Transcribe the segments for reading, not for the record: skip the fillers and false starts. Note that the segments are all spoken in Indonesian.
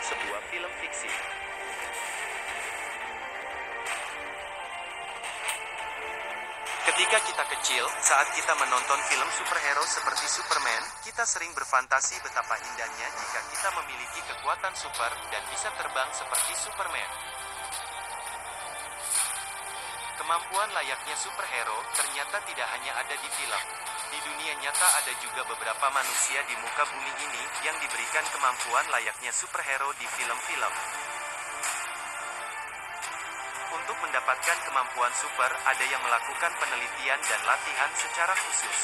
menonton sebuah film fiksi. Ketika kita kecil, saat kita menonton film superhero seperti Superman, kita sering berfantasi betapa indahnya jika kita memiliki kekuatan super dan bisa terbang seperti Superman. Kemampuan layaknya superhero ternyata tidak hanya ada di film. Di dunia nyata ada juga beberapa manusia di muka bumi ini yang diberikan kemampuan layaknya superhero di film-film. Untuk mendapatkan kemampuan super, ada yang melakukan penelitian dan latihan secara khusus.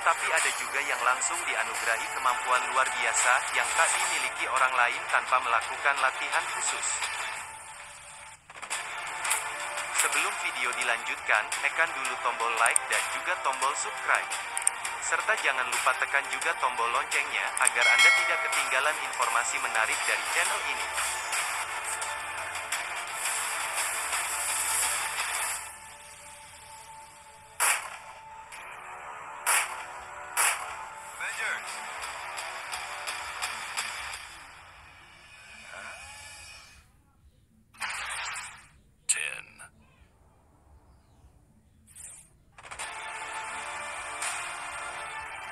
Tapi ada juga yang langsung dianugerahi kemampuan luar biasa yang tak dimiliki orang lain tanpa melakukan latihan khusus. Sebelum video dilanjutkan, tekan dulu tombol like dan juga tombol subscribe. Serta jangan lupa tekan juga tombol loncengnya agar Anda tidak ketinggalan informasi menarik dari channel ini.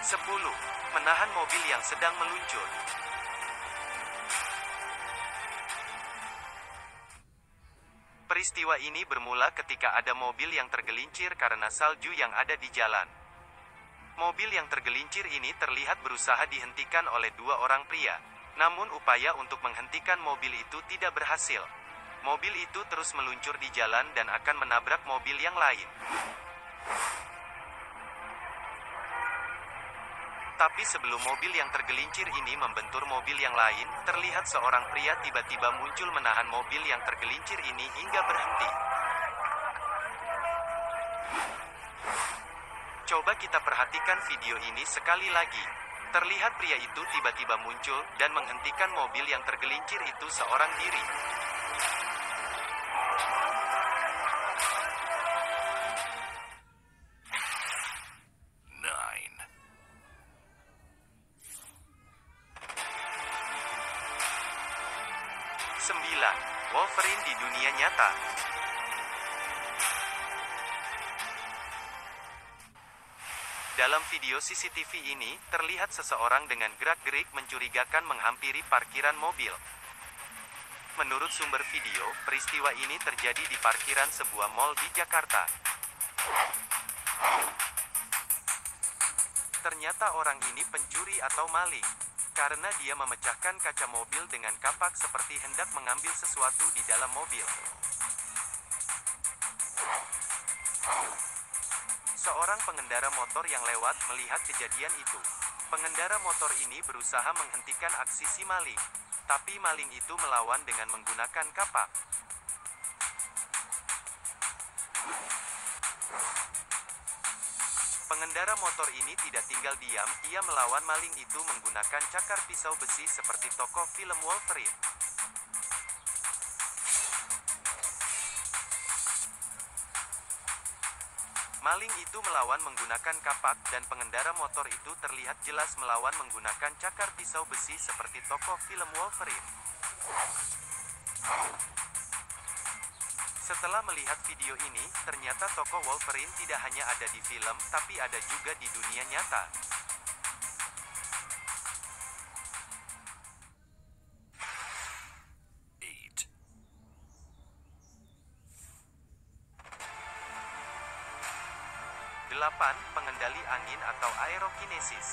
Sepuluh. Menahan mobil yang sedang meluncur. Peristiwa ini bermula ketika ada mobil yang tergelincir karena salju yang ada di jalan. Mobil yang tergelincir ini terlihat berusaha dihentikan oleh dua orang pria. Namun upaya untuk menghentikan mobil itu tidak berhasil. Mobil itu terus meluncur di jalan dan akan menabrak mobil yang lain. Tapi sebelum mobil yang tergelincir ini membentur mobil yang lain, terlihat seorang pria tiba-tiba muncul menahan mobil yang tergelincir ini hingga berhenti. Coba kita perhatikan video ini sekali lagi. Terlihat pria itu tiba-tiba muncul dan menghentikan mobil yang tergelincir itu seorang diri. Wolverine di dunia nyata. Dalam video CCTV ini, terlihat seseorang dengan gerak-gerik mencurigakan menghampiri parkiran mobil. Menurut sumber video, peristiwa ini terjadi di parkiran sebuah mal di Jakarta. Ternyata orang ini pencuri atau maling. Karena dia memecahkan kaca mobil dengan kapak seperti hendak mengambil sesuatu di dalam mobil. Seorang pengendara motor yang lewat melihat kejadian itu. Pengendara motor ini berusaha menghentikan aksi si maling. Tapi maling itu melawan dengan menggunakan kapak. Pengendara motor ini tidak tinggal diam, ia melawan maling itu menggunakan cakar pisau besi seperti tokoh film Wolverine. Maling itu melawan menggunakan kapak dan pengendara motor itu terlihat jelas melawan menggunakan cakar pisau besi seperti tokoh film Wolverine. Setelah melihat video ini, ternyata tokoh Wolverine tidak hanya ada di film, tapi ada juga di dunia nyata. Delapan. Pengendali angin atau aerokinesis.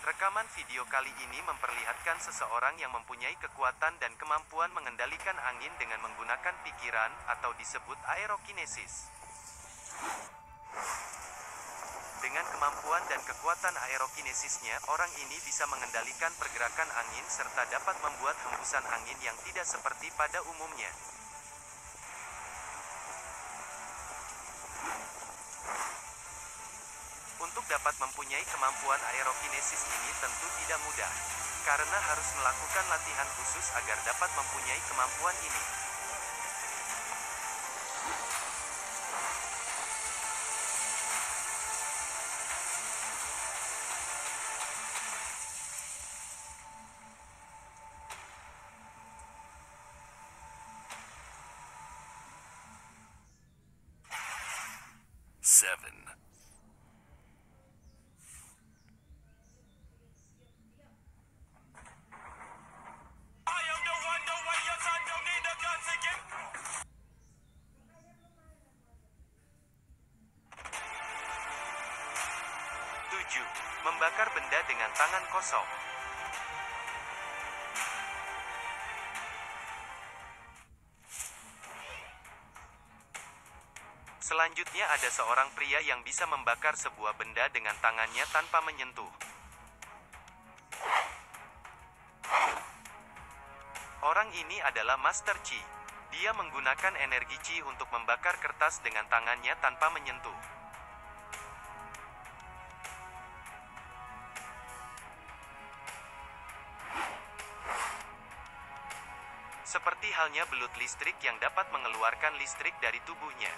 Rekaman video kali ini memperlihatkan seseorang yang mempunyai kekuatan dan kemampuan mengendalikan angin dengan menggunakan pikiran atau disebut aerokinesis. Dengan kemampuan dan kekuatan aerokinesisnya, orang ini bisa mengendalikan pergerakan angin serta dapat membuat hembusan angin yang tidak seperti pada umumnya. Untuk dapat mempunyai kemampuan aerokinesis ini tentu tidak mudah, karena harus melakukan latihan khusus agar dapat mempunyai kemampuan ini. 7. Membakar benda dengan tangan kosong. Selanjutnya ada seorang pria yang bisa membakar sebuah benda dengan tangannya tanpa menyentuh. Orang ini adalah Master Chi. Dia menggunakan energi Chi untuk membakar kertas dengan tangannya tanpa menyentuh. Seperti halnya belut listrik yang dapat mengeluarkan listrik dari tubuhnya.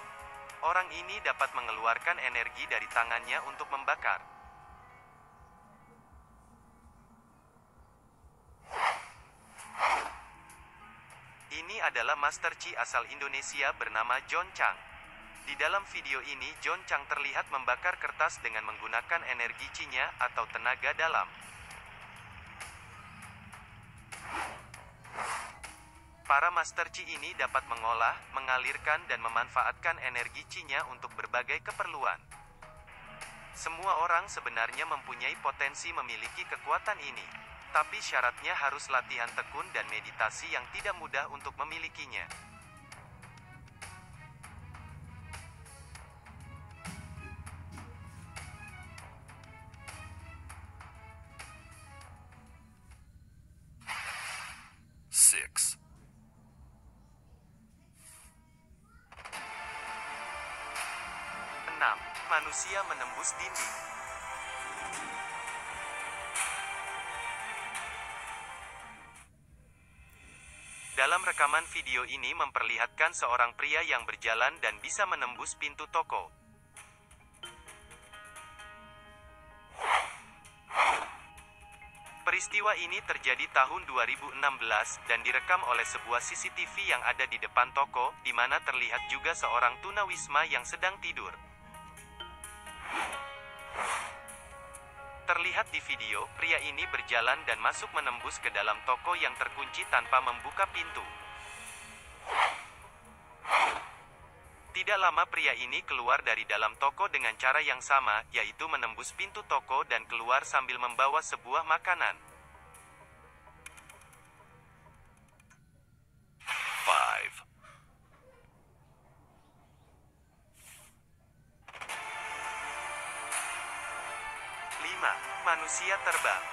Orang ini dapat mengeluarkan energi dari tangannya untuk membakar. Ini adalah Master Chi asal Indonesia bernama John Chang. Di dalam video ini John Chang terlihat membakar kertas dengan menggunakan energi Chi-nya atau tenaga dalam. Para Master Chi ini dapat mengolah, mengalirkan dan memanfaatkan energi Chi-nya untuk berbagai keperluan. Semua orang sebenarnya mempunyai potensi memiliki kekuatan ini, tapi syaratnya harus latihan tekun dan meditasi yang tidak mudah untuk memilikinya. Manusia menembus dinding. Dalam rekaman video ini memperlihatkan seorang pria yang berjalan dan bisa menembus pintu toko. Peristiwa ini terjadi tahun 2016 dan direkam oleh sebuah CCTV yang ada di depan toko, di mana terlihat juga seorang tunawisma yang sedang tidur. Terlihat di video, pria ini berjalan dan masuk menembus ke dalam toko yang terkunci tanpa membuka pintu. Tidak lama pria ini keluar dari dalam toko dengan cara yang sama, yaitu menembus pintu toko dan keluar sambil membawa sebuah makanan. 5. Manusia terbang.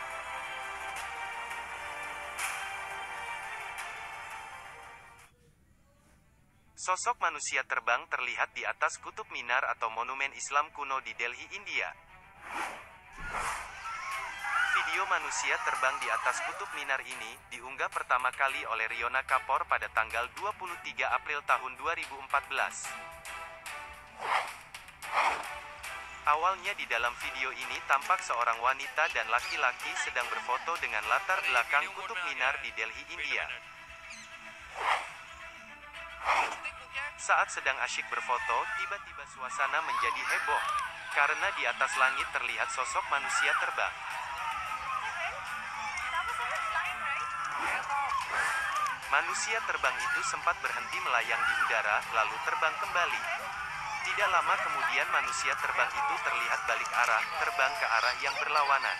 Sosok manusia terbang terlihat di atas kutub minar atau monumen Islam kuno di Delhi, India. Video manusia terbang di atas kutub minar ini diunggah pertama kali oleh Riona Kapoor pada tanggal 23 April tahun 2014. Awalnya di dalam video ini tampak seorang wanita dan laki-laki sedang berfoto dengan latar belakang kutub minar di Delhi, India. Saat sedang asyik berfoto, tiba-tiba suasana menjadi heboh, karena di atas langit terlihat sosok manusia terbang. Manusia terbang itu sempat berhenti melayang di udara, lalu terbang kembali. Tidak lama kemudian manusia terbang itu terlihat balik arah, terbang ke arah yang berlawanan.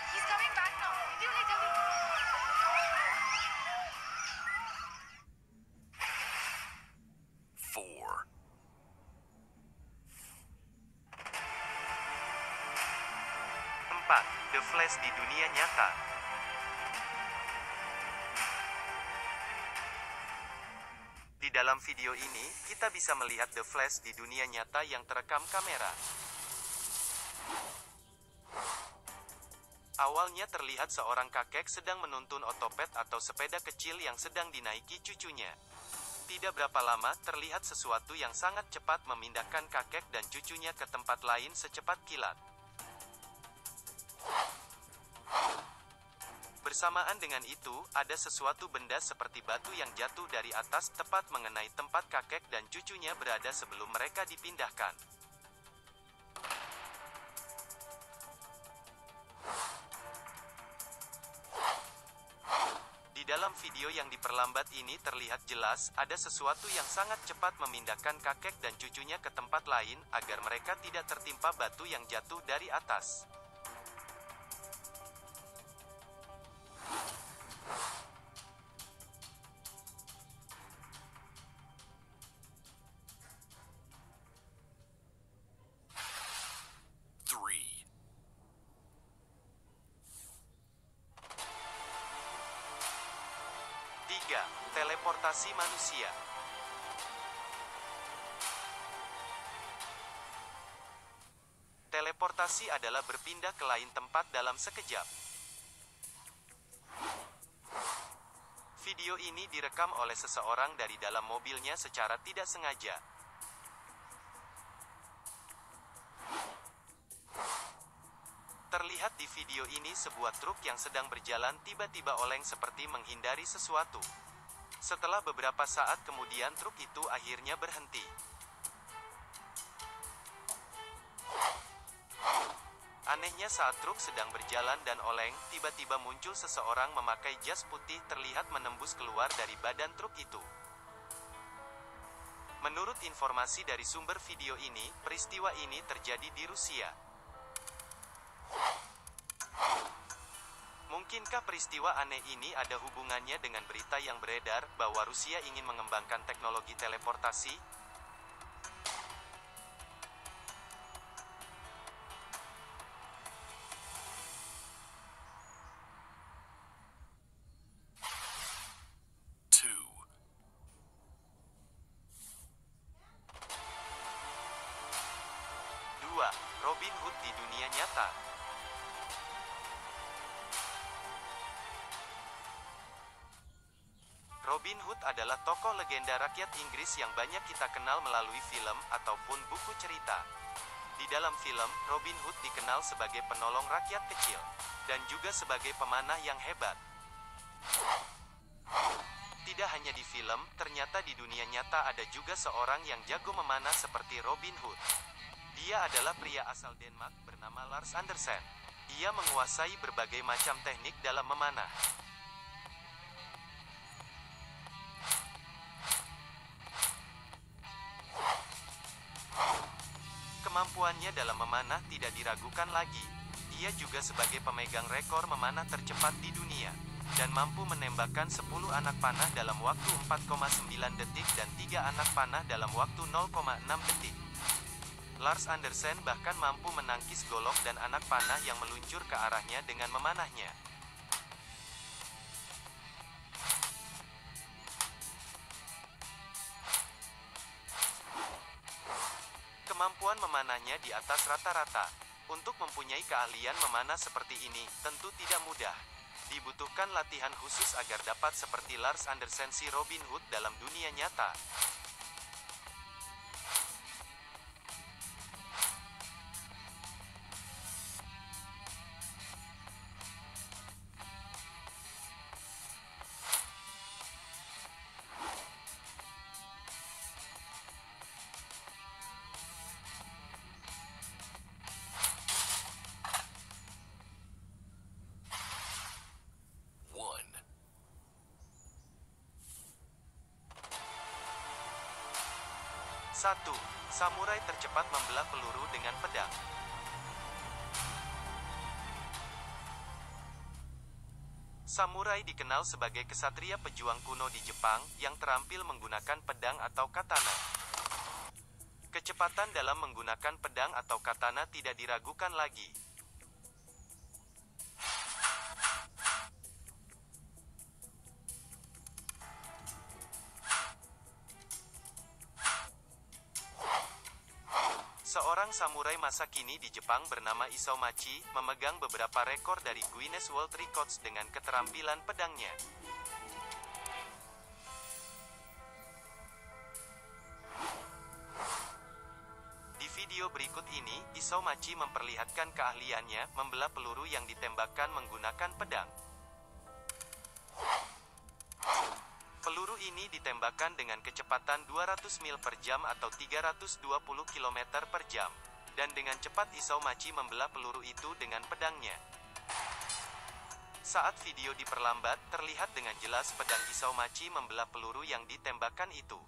4. The Flash di dunia nyata. Di dalam video ini, kita bisa melihat The Flash di dunia nyata yang terekam kamera. Awalnya terlihat seorang kakek sedang menuntun otopet atau sepeda kecil yang sedang dinaiki cucunya. Tidak berapa lama, terlihat sesuatu yang sangat cepat memindahkan kakek dan cucunya ke tempat lain secepat kilat. Bersamaan dengan itu, ada sesuatu benda seperti batu yang jatuh dari atas tepat mengenai tempat kakek dan cucunya berada sebelum mereka dipindahkan. Dalam video yang diperlambat ini terlihat jelas, ada sesuatu yang sangat cepat memindahkan kakek dan cucunya ke tempat lain, agar mereka tidak tertimpa batu yang jatuh dari atas. Teleportasi manusia. Teleportasi adalah berpindah ke lain tempat dalam sekejap. Video ini direkam oleh seseorang dari dalam mobilnya secara tidak sengaja. Terlihat di video ini sebuah truk yang sedang berjalan tiba-tiba oleng seperti menghindari sesuatu. Setelah beberapa saat kemudian truk itu akhirnya berhenti. Anehnya saat truk sedang berjalan dan oleng, tiba-tiba muncul seseorang memakai jas putih terlihat menembus keluar dari badan truk itu. Menurut informasi dari sumber video ini, peristiwa ini terjadi di Rusia. Mungkinkah peristiwa aneh ini ada hubungannya dengan berita yang beredar bahwa Rusia ingin mengembangkan teknologi teleportasi? Dua, Robin Hood di dunia nyata. Robin Hood adalah tokoh legenda rakyat Inggris yang banyak kita kenal melalui film ataupun buku cerita. Di dalam film, Robin Hood dikenal sebagai penolong rakyat kecil, dan juga sebagai pemanah yang hebat. Tidak hanya di film, ternyata di dunia nyata ada juga seorang yang jago memanah seperti Robin Hood. Dia adalah pria asal Denmark bernama Lars Andersen. Ia menguasai berbagai macam teknik dalam memanah. Kemampuannya dalam memanah tidak diragukan lagi. Ia juga sebagai pemegang rekor memanah tercepat di dunia, dan mampu menembakkan 10 anak panah dalam waktu 4,9 detik dan 3 anak panah dalam waktu 0,6 detik. Lars Andersen bahkan mampu menangkis golok dan anak panah yang meluncur ke arahnya dengan memanahnya. Kemampuan memanahnya di atas rata-rata. Untuk mempunyai keahlian memanah seperti ini, tentu tidak mudah. Dibutuhkan latihan khusus agar dapat seperti Lars Andersen si Robin Hood dalam dunia nyata. Satu, samurai tercepat membelah peluru dengan pedang. Samurai dikenal sebagai kesatria pejuang kuno di Jepang, yang terampil menggunakan pedang atau katana. Kecepatan dalam menggunakan pedang atau katana tidak diragukan lagi. Seorang samurai masa kini di Jepang bernama Isao Machi, memegang beberapa rekor dari Guinness World Records dengan keterampilan pedangnya. Di video berikut ini, Isao Machi memperlihatkan keahliannya membelah peluru yang ditembakkan menggunakan pedang. Peluru ini ditembakkan dengan kecepatan 200 mil per jam atau 320 km per jam. Dan dengan cepat Isao Machi membelah peluru itu dengan pedangnya. Saat video diperlambat, terlihat dengan jelas pedang Isaumachi membelah peluru yang ditembakkan itu.